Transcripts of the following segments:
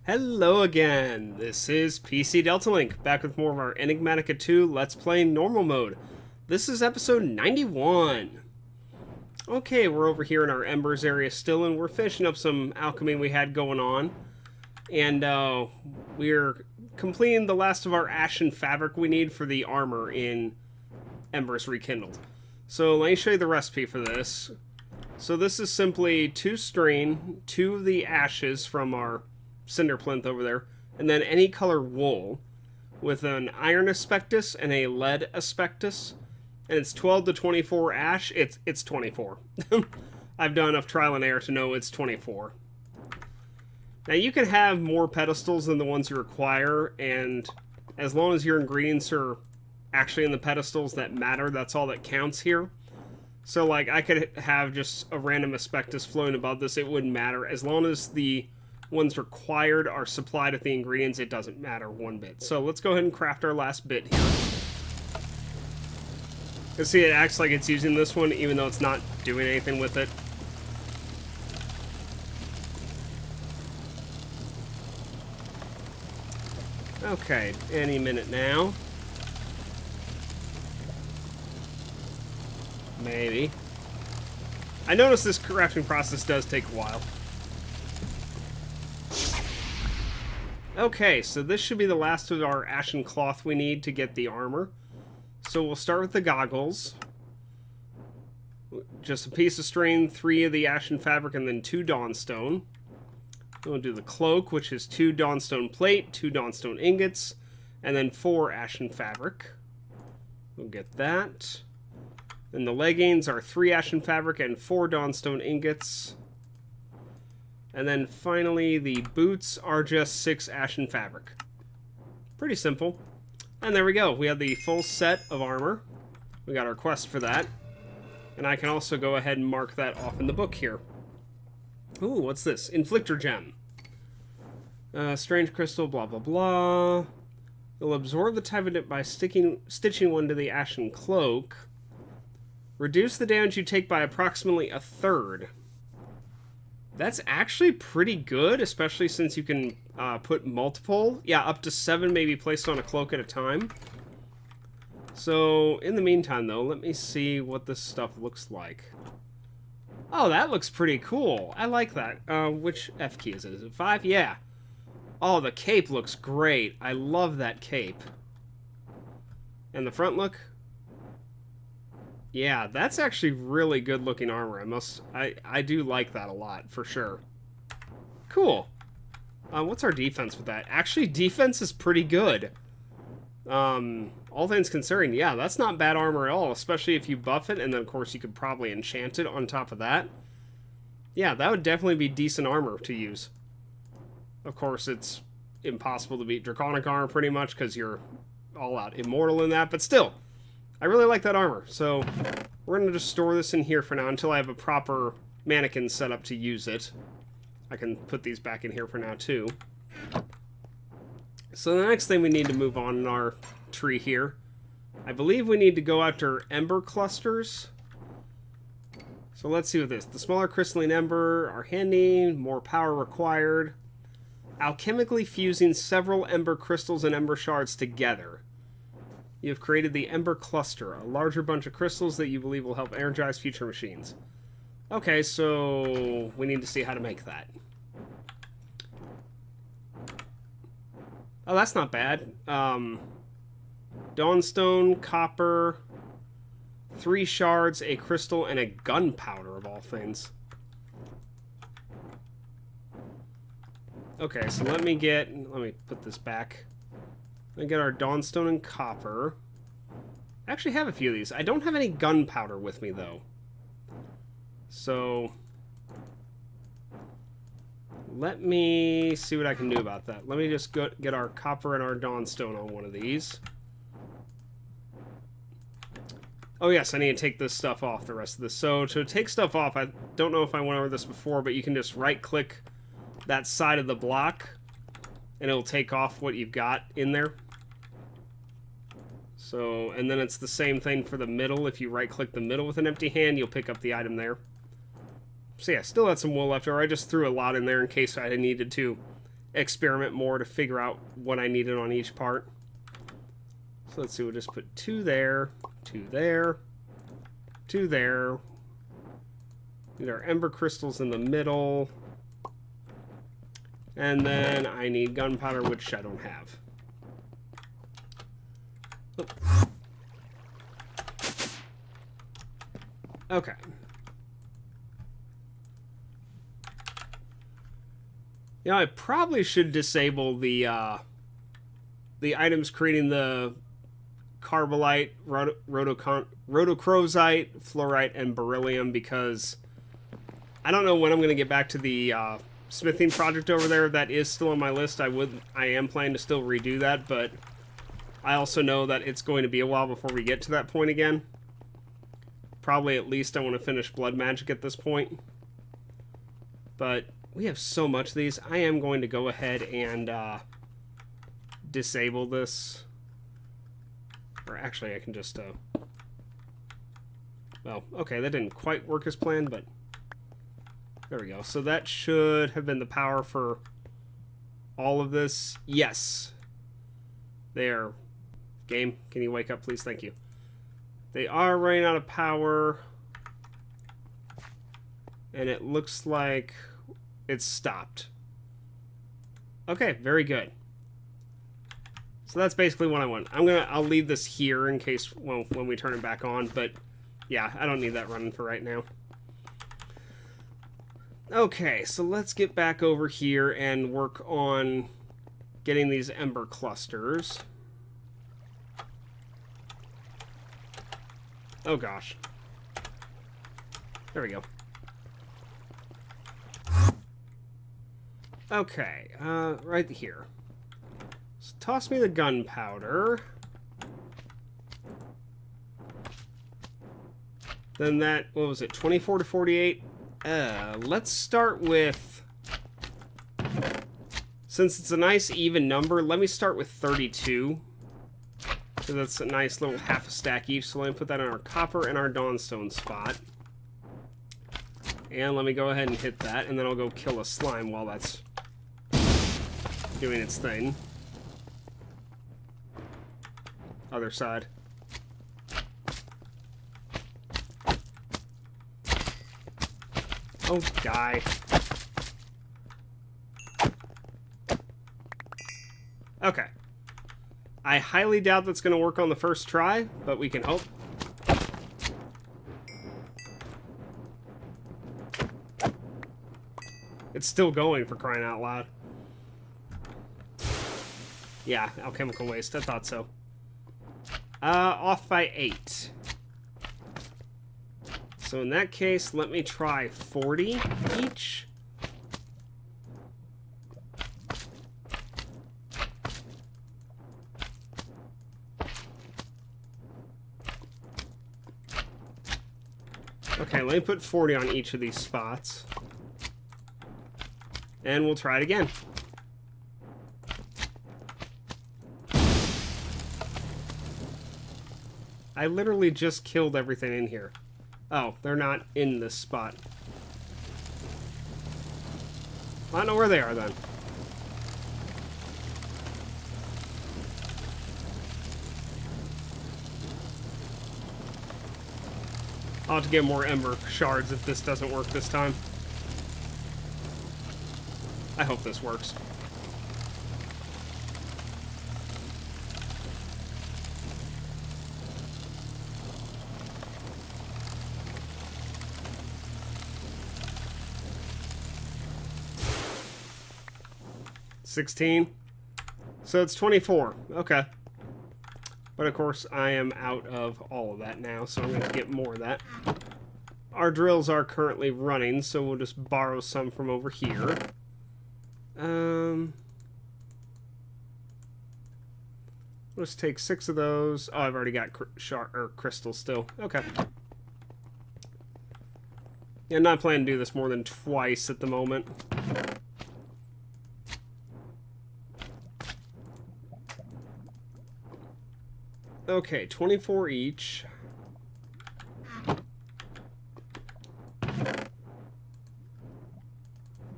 Hello again, this is PC Delta Link, back with more of our Enigmatica 2 Let's Play Normal Mode. This is episode 91. Okay, we're over here in our Embers area still, and we're finishing up some alchemy we had going on. And we're completing the last of our ashen fabric we need for the armor in Embers Rekindled. So let me show you the recipe for this. So this is simply 2 string, 2 of the ashes from our cinder plinth over there, and then any color wool with an iron aspectus and a lead aspectus, and it's 12 to 24 ash. It's 24. I've done enough trial and error to know it's 24. Now you can have more pedestals than the ones you require, and as long as your ingredients are actually in the pedestals that matter, that's all that counts here. So like I could have just a random aspectus floating above this, it wouldn't matter. As long as the ones required are supplied with the ingredients, it doesn't matter one bit. So let's go ahead and craft our last bit here. You see, it acts like it's using this one even though it's not doing anything with it. Okay, any minute now. Maybe. I noticed this crafting process does take a while. Okay, so this should be the last of our ashen cloth we need to get the armor. So we'll start with the goggles. Just a piece of string, 3 of the ashen fabric, and then 2 dawnstone. We'll do the cloak, which is 2 dawnstone plate, 2 dawnstone ingots, and then 4 ashen fabric. We'll get that. Then the leggings are 3 ashen fabric and 4 dawnstone ingots. And then finally, the boots are just 6 ashen fabric. Pretty simple. And there we go. We have the full set of armor. We got our quest for that. And I can also go ahead and mark that off in the book here. Ooh, what's this? Inflictor gem. Strange crystal, blah, blah, blah. It'll absorb the type of it by stitching one to the ashen cloak. Reduce the damage you take by approximately 1/3. That's actually pretty good, especially since you can put multiple. Yeah, up to 7 may be placed on a cloak at a time. So, in the meantime, though, let me see what this stuff looks like. Oh, that looks pretty cool. I like that. Which F key is it? Is it 5? Yeah. Oh, the cape looks great. I love that cape. And the front look? Yeah, that's actually really good looking armor. I do like that a lot, for sure. Cool. What's our defense with that? Actually, defense is pretty good. All things considering, yeah, that's not bad armor at all, especially if you buff it, and then of course you could probably enchant it on top of that. Yeah, that would definitely be decent armor to use. Of course, it's impossible to beat Draconic armor pretty much, because you're all out immortal in that, but still. I really like that armor, so we're going to just store this in here for now until I have a proper mannequin set up to use it. I can put these back in here for now, too. So the next thing we need to move on in our tree here, I believe we need to go after ember clusters. So let's see what this. The smaller crystalline ember are handy, more power required. Alchemically fusing several ember crystals and ember shards together. You have created the Ember Cluster, a larger bunch of crystals that you believe will help energize future machines. Okay, so we need to see how to make that. Oh, that's not bad. Dawnstone, copper, 3 shards, a crystal, and a gunpowder of all things. Okay, so let me put this back. Let me get our Dawnstone and copper. I actually have a few of these. I don't have any gunpowder with me, though. So, let me see what I can do about that. Let me just get our copper and our Dawnstone on one of these. Oh yes, I need to take this stuff off, the rest of this. So, to take stuff off, I don't know if I went over this before, but you can just right-click that side of the block, and it'll take off what you've got in there. So, and then it's the same thing for the middle. If you right-click the middle with an empty hand, you'll pick up the item there. So yeah, still had some wool left over. I just threw a lot in there in case I needed to experiment more to figure out what I needed on each part. So let's see, we'll just put 2 there, 2 there, 2 there. Need our ember crystals in the middle. And then I need gunpowder, which I don't have. Oh. Okay. Yeah, I probably should disable the items creating the Carbolite, Rhodochrosite, Fluorite, and Beryllium, because I don't know when I'm going to get back to the smithing project over there. That is still on my list. I am planning to still redo that, but I also know that it's going to be a while before we get to that point again. Probably at least I want to finish Blood Magic at this point. But we have so much of these. I am going to go ahead and disable this. Or actually, I can just... well, okay, that didn't quite work as planned, but... there we go. So that should have been the power for all of this. Yes. There. Game, can you wake up, please? Thank you. They are running out of power. And it looks like it's stopped. Okay, very good. So that's basically what I want. I'll leave this here in case, well, when we turn it back on, but yeah, I don't need that running for right now. Okay, so let's get back over here and work on getting these ember clusters. Oh gosh. There we go. Okay, right here. So toss me the gunpowder. Then that, what was it, 24 to 48? Let's start with, since it's a nice even number, let me start with 32. So that's a nice little half a stack each. So let me put that in our copper and our dawnstone spot. And let me go ahead and hit that, and then I'll go kill a slime while that's doing its thing. Other side. Oh, die. Okay. I highly doubt that's going to work on the first try, but we can hope. It's still going, for crying out loud. Yeah, alchemical waste. I thought so. Off by 8. So in that case, let me try 40 each. Okay, let me put 40 on each of these spots. And we'll try it again. I literally just killed everything in here. Oh, they're not in this spot. I don't know where they are then. I'll have to get more ember shards if this doesn't work this time. I hope this works. $16. So it's 24. Okay. But of course, I am out of all of that now, so I'm going to get more of that. Our drills are currently running, so we'll just borrow some from over here. Let's take 6 of those. Oh, I've already got crystals still. Okay. Yeah, I'm not planning to do this more than twice at the moment. Okay, 24 each.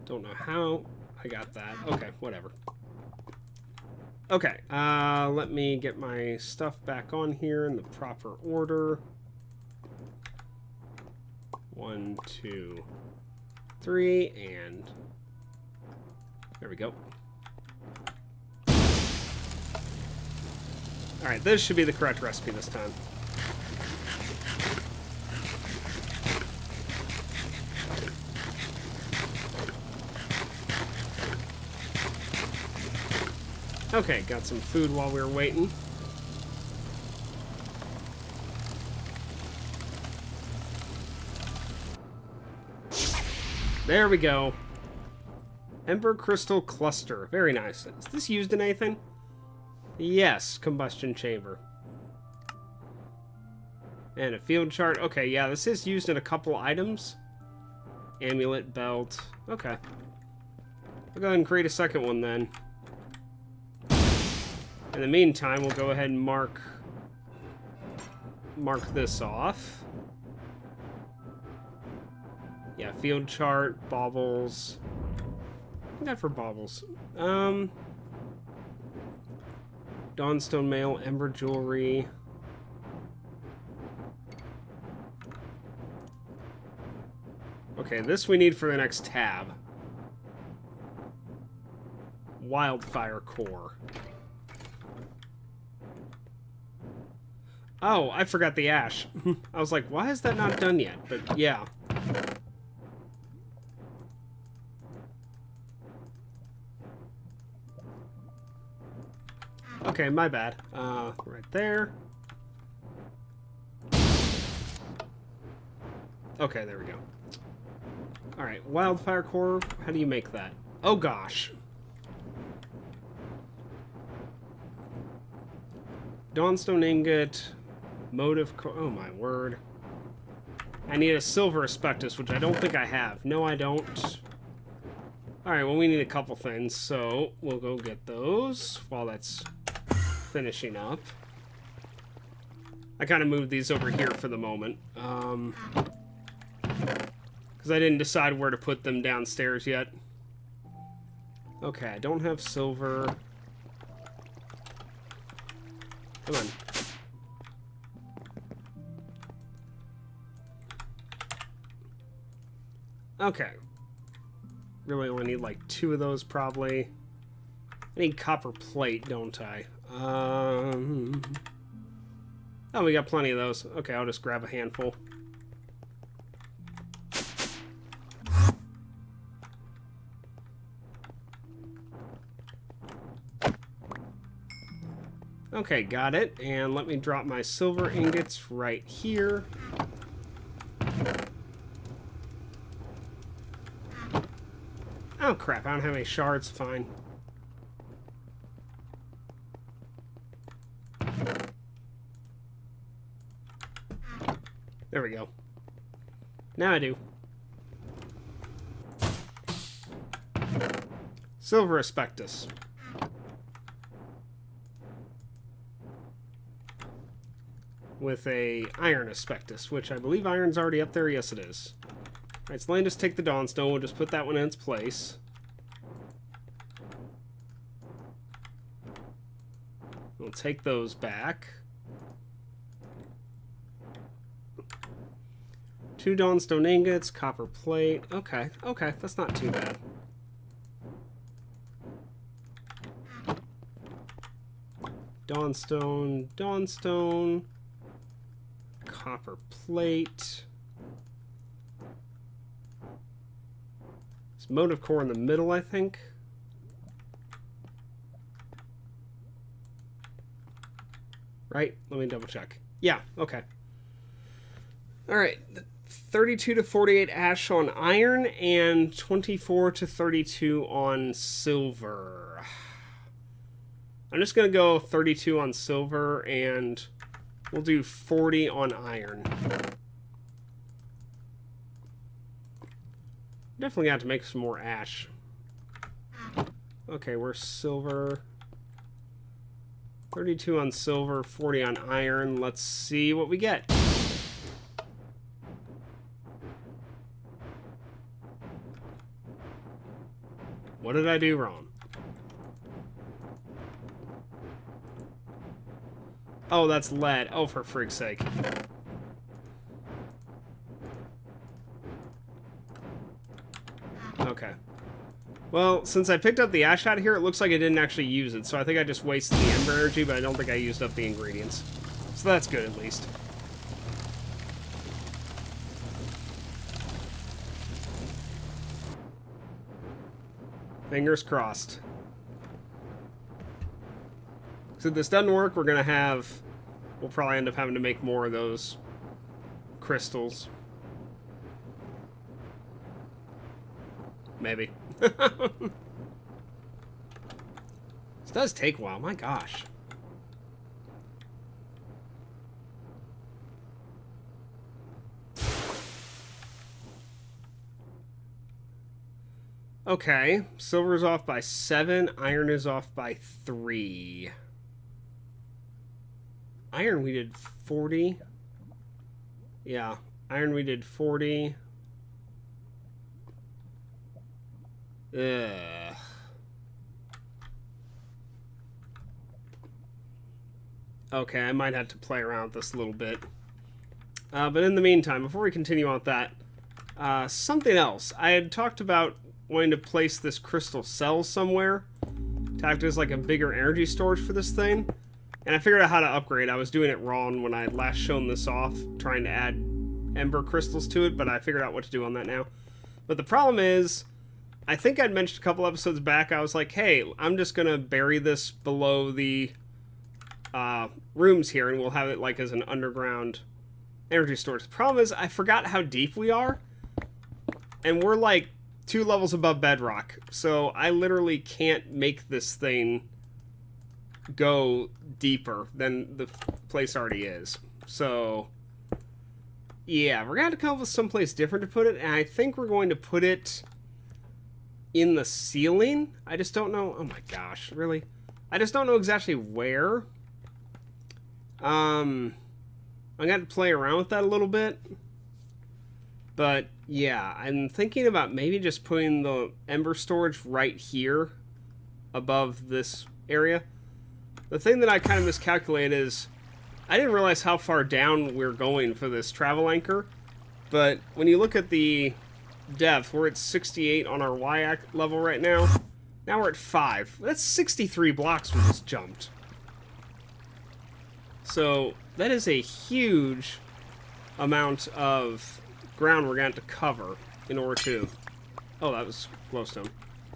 Don't know how I I got that. Okay, whatever. Okay, let me get my stuff back on here in the proper order. 1, 2, 3, and there we go. Alright, this should be the correct recipe this time. Okay, got some food while we were waiting. There we go. Ember Crystal Cluster. Very nice. Is this used in anything? Yes, combustion chamber. And a field chart. Okay, yeah, this is used in a couple items. Amulet, belt. Okay. I'll go ahead and create a second one then. In the meantime, we'll go ahead and mark this off. Yeah, field chart, baubles. What do I got for baubles? Dawnstone mail, ember jewelry. Okay, this we need for the next tab. Wildfire core. Oh, I forgot the ash. I was like, why is that not done yet? But yeah. Okay, my bad. Right there. Okay, there we go. Alright, wildfire core. How do you make that? Oh gosh. Dawnstone ingot. Motive core. Oh my word. I need a silver aspectus, which I don't think I have. No, I don't. Alright, well, we need a couple things, so we'll go get those while that's finishing up. I kind of moved these over here for the moment. Because I didn't decide where to put them downstairs yet. Okay, I don't have silver. Come on. Okay. Really only need like 2 of those, probably. I need copper plate, don't I? Oh, we got plenty of those. Okay, I'll just grab a handful. Okay, got it. And let me drop my silver ingots right here. Oh crap, I don't have any shards. Fine. There we go. Now I do. Silver aspectus. With a iron aspectus, which I believe iron's already up there. Yes, it is. Alright, so let me just take the Dawnstone. We'll just put that one in its place. We'll take those back. 2 Dawnstone ingots, copper plate. Okay, okay, that's not too bad. Dawnstone, Dawnstone, copper plate. It's motive core in the middle, I think. Right? Let me double check. Yeah, okay. Alright, 32 to 48 ash on iron and 24 to 32 on silver. I'm just going to go 32 on silver and we'll do 40 on iron. Definitely got to make some more ash. Okay, we're silver. 32 on silver, 40 on iron. Let's see what we get. What did I do wrong? Oh, that's lead. Oh, for frig's sake. Okay. Well, since I picked up the ash out here, it looks like I didn't actually use it, so I think I just wasted the ember energy, but I don't think I used up the ingredients. So that's good, at least. Fingers crossed. So if this doesn't work, we're gonna have... We'll probably end up having to make more of those crystals. Maybe. This does take a while, my gosh. Okay, silver's off by 7, iron is off by 3. Iron we did 40. Yeah, iron we did 40. Ugh. Okay, I might have to play around with this a little bit. But in the meantime, before we continue on with that, something else. I had talked about wanting to place this crystal cell somewhere to act as like a bigger energy storage for this thing. And I figured out how to upgrade. I was doing it wrong when I had last shown this off, trying to add ember crystals to it, but I figured out what to do on that now. But the problem is, I think I'd mentioned a couple episodes back, I was like, hey, I'm just going to bury this below the rooms here, and we'll have it like as an underground energy storage. The problem is, I forgot how deep we are, and we're like 2 levels above bedrock, so I literally can't make this thing go deeper than the place already is. So, yeah, we're going to have to come up with someplace different to put it, and I think we're going to put it in the ceiling. I just don't know. Oh my gosh, really? I just don't know exactly where. I'm going to have to play around with that a little bit. But, yeah, I'm thinking about maybe just putting the ember storage right here above this area. The thing that I kind of miscalculated is I didn't realize how far down we're going for this travel anchor. But when you look at the depth, we're at 68 on our Y level right now. Now we're at 5. That's 63 blocks we just jumped. So that is a huge amount of ground we're going to have to cover in order to... Oh, that was glowstone.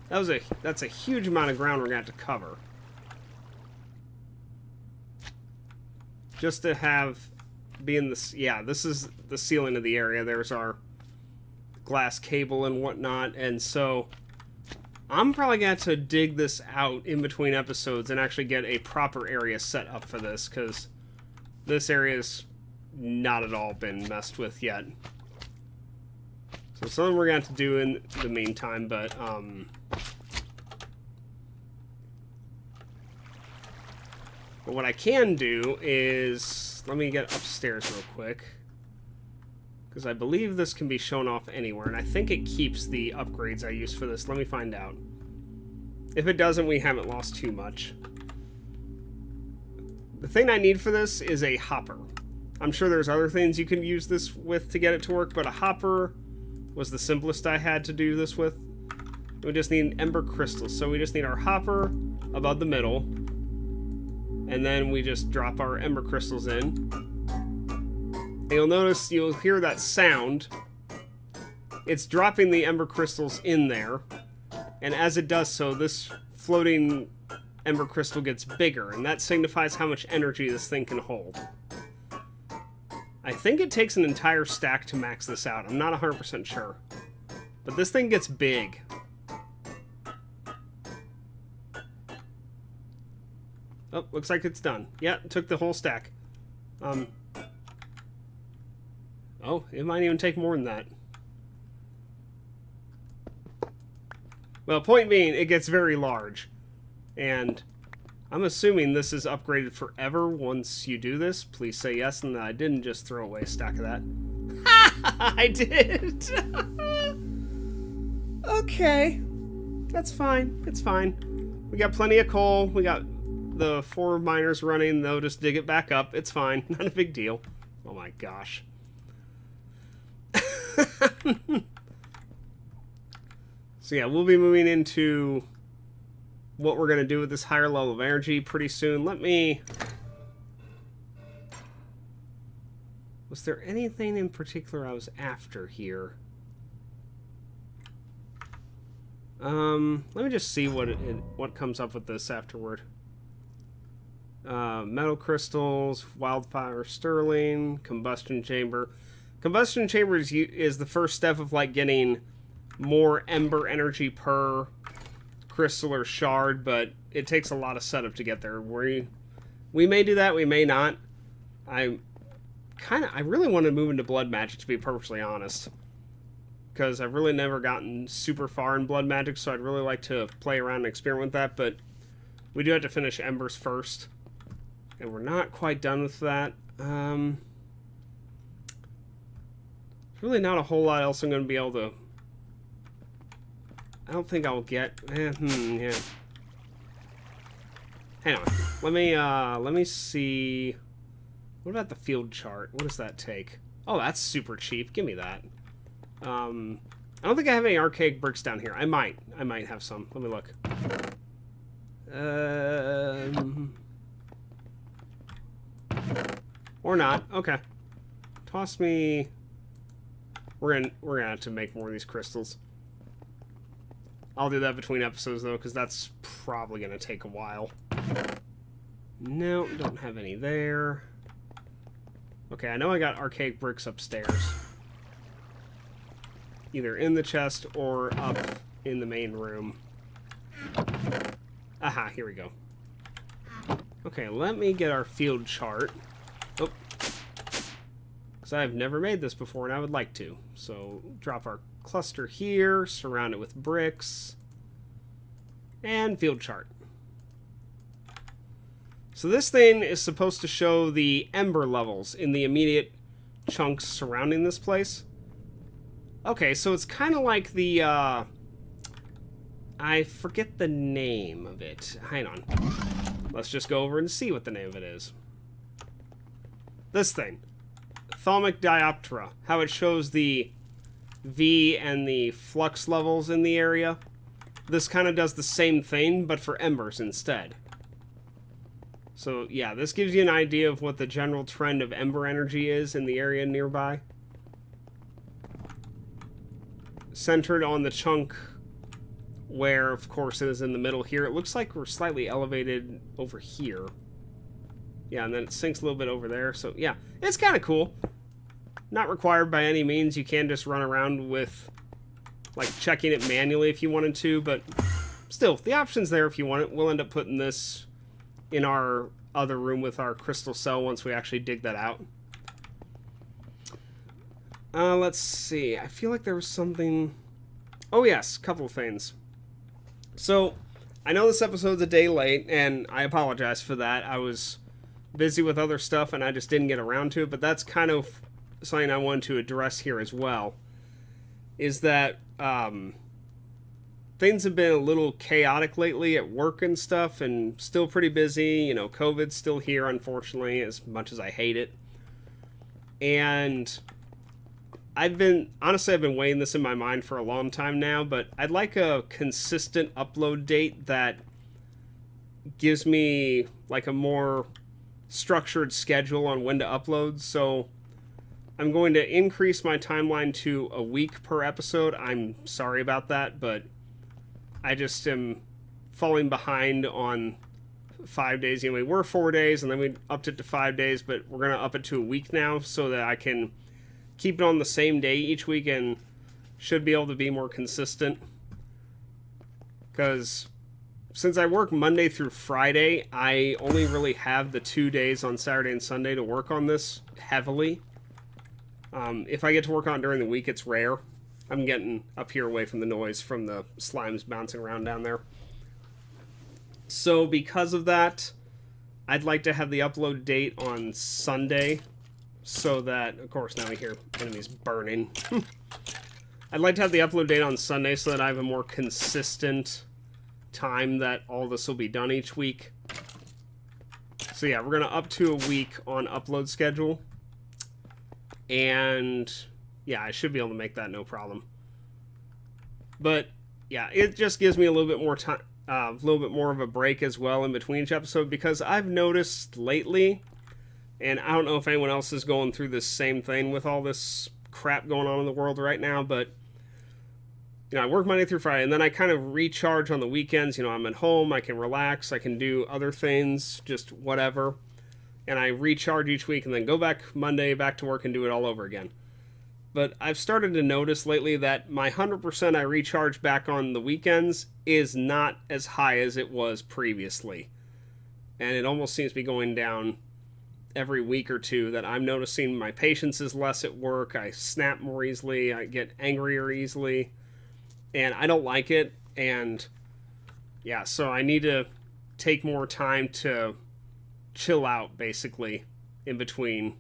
That's a huge amount of ground we're going to have to cover. Just to have... be in this... Yeah, this is the ceiling of the area. There's our glass cable and whatnot, and so I'm probably going to dig this out in between episodes and actually get a proper area set up for this, because this area's not at all been messed with yet. So something we're going to have to do in the meantime, but what I can do is, let me get upstairs real quick, because I believe this can be shown off anywhere, and I think it keeps the upgrades I use for this. Let me find out. If it doesn't, we haven't lost too much. The thing I need for this is a hopper. I'm sure there's other things you can use this with to get it to work, but a hopper was the simplest I had to do this with. We just need ember crystals, so we just need our hopper above the middle, and then we just drop our ember crystals in. And you'll notice, you'll hear that sound. It's dropping the ember crystals in there, and as it does so, this floating ember crystal gets bigger, and that signifies how much energy this thing can hold. I think it takes an entire stack to max this out. I'm not 100% sure. But this thing gets big. Oh, looks like it's done. Yeah, it took the whole stack. Oh, it might even take more than that. Well, point being, it gets very large. And I'm assuming this is upgraded forever once you do this. Please say yes, and I didn't just throw away a stack of that. I did! Okay. That's fine. It's fine. We got plenty of coal. We got the 4 miners running. They'll just dig it back up. It's fine. Not a big deal. Oh my gosh. So yeah, we'll be moving into what we're going to do with this higher level of energy pretty soon. Let me... Was there anything in particular I was after here? Let me just see what comes up with this afterward. Metal crystals, wildfire sterling, combustion chamber. Combustion chamber is the first step of like getting more ember energy per crystal or shard, but it takes a lot of setup to get there. We may do that, we may not. I really want to move into blood magic, to be perfectly honest, because I've really never gotten super far in blood magic, so I'd really like to play around and experiment with that, but we do have to finish Embers first, and we're not quite done with that. Really not a whole lot else I'm going to be able to... I don't think I'll get... yeah. Hang on. Let me see... What about the field chart? What does that take? Oh, that's super cheap. Give me that. I don't think I have any archaic bricks down here. I might have some. Let me look. Or not. Okay. Toss me... We're gonna have to make more of these crystals. I'll do that between episodes, though, because that's probably gonna take a while. No, don't have any there. Okay, I know I got archaic bricks upstairs. Either in the chest or up in the main room. Aha, here we go. Okay, let me get our field chart. Oh. Because I've never made this before and I would like to. So, drop our cluster here, surround it with bricks. And field chart. So this thing is supposed to show the ember levels in the immediate chunks surrounding this place. Okay, so it's kind of like the, I forget the name of it. Hang on. Let's just go over and see what the name of it is. This thing. Thalamic dioptera. How it shows the V and the flux levels in the area. This kind of does the same thing, but for embers instead. So, yeah, this gives you an idea of what the general trend of ember energy is in the area nearby. Centered on the chunk where, of course, it is in the middle here. It looks like we're slightly elevated over here. Yeah, and then it sinks a little bit over there. So, yeah, it's kind of cool. Not required by any means. You can just run around with, like, checking it manually if you wanted to. But still, the option's there if you want it. We'll end up putting this in our other room with our crystal cell once we actually dig that out. Let's see. I feel like there was something... Oh, yes. A couple of things. So, I know this episode's a day late, and I apologize for that. I was busy with other stuff, and I just didn't get around to it, but that's kind of something I wanted to address here as well. Is that, things have been a little chaotic lately at work and stuff, and still pretty busy. You know, COVID's still here, unfortunately, as much as I hate it. And I've been weighing this in my mind for a long time now, but I'd like a consistent upload date that gives me like a more structured schedule on when to upload. So I'm going to increase my timeline to a week per episode. I'm sorry about that, but I just am falling behind on 5 days. You know, we were 4 days, and then we upped it to 5 days, but we're going to up it to a week now so that I can keep it on the same day each week and should be able to be more consistent. Because since I work Monday through Friday, I only really have the 2 days on Saturday and Sunday to work on this heavily. If I get to work on it during the week, it's rare. I'm getting up here away from the noise from the slimes bouncing around down there. So because of that, I'd like to have the upload date on Sunday so that, of course, now we hear enemies burning. I'd like to have the upload date on Sunday so that I have a more consistent time that all this will be done each week. So yeah, we're going to up to a week on upload schedule. And yeah, I should be able to make that no problem. But yeah, it just gives me a little bit more time, a little bit more of a break as well in between each episode, because I've noticed lately, and I don't know if anyone else is going through this same thing with all this crap going on in the world right now, but you know, I work Monday through Friday, and then I kind of recharge on the weekends. You know, I'm at home, I can relax, I can do other things, just whatever. And I recharge each week and then go back Monday, back to work and do it all over again. But I've started to notice lately that my 100% I recharge back on the weekends is not as high as it was previously. And it almost seems to be going down every week or two, that I'm noticing my patience is less at work, I snap more easily, I get angrier easily. And I don't like it, and yeah, so I need to take more time to chill out, basically, in between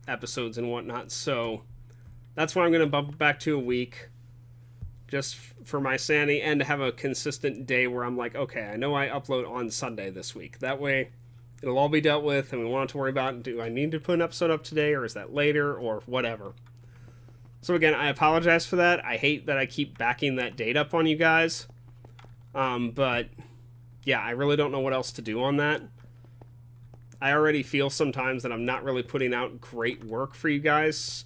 episodes and whatnot. So that's why I'm going to bump it back to a week, just for my sanity, and to have a consistent day where I'm like, okay, I know I upload on Sunday this week. That way, it'll all be dealt with, and we won't have to worry about, do I need to put an episode up today, or is that later, or whatever. So again, I apologize for that. I hate that I keep backing that date up on you guys. But yeah, I really don't know what else to do on that. I already feel sometimes that I'm not really putting out great work for you guys.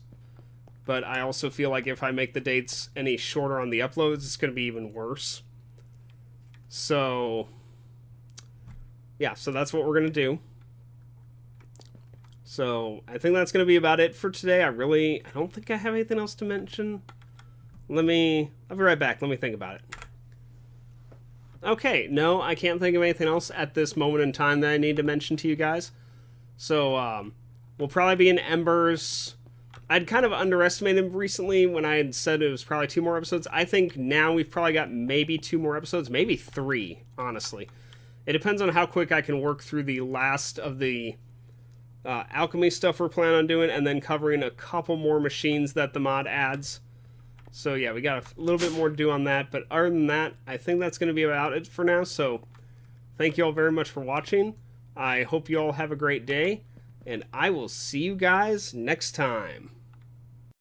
But I also feel like if I make the dates any shorter on the uploads, it's going to be even worse. So yeah, so that's what we're going to do. So I think that's going to be about it for today. I don't think I have anything else to mention. I'll be right back. Let me think about it. Okay, no, I can't think of anything else at this moment in time that I need to mention to you guys. So we'll probably be in Embers. I'd kind of underestimated him recently when I had said it was probably 2 more episodes. I think now we've probably got maybe 2 more episodes, maybe 3, honestly. It depends on how quick I can work through the last of the Alchemy stuff we're planning on doing, and then covering a couple more machines that the mod adds. So yeah, we got a little bit more to do on that, but other than that, I think that's going to be about it for now. So thank you all very much for watching. I hope you all have a great day, and I will see you guys next time.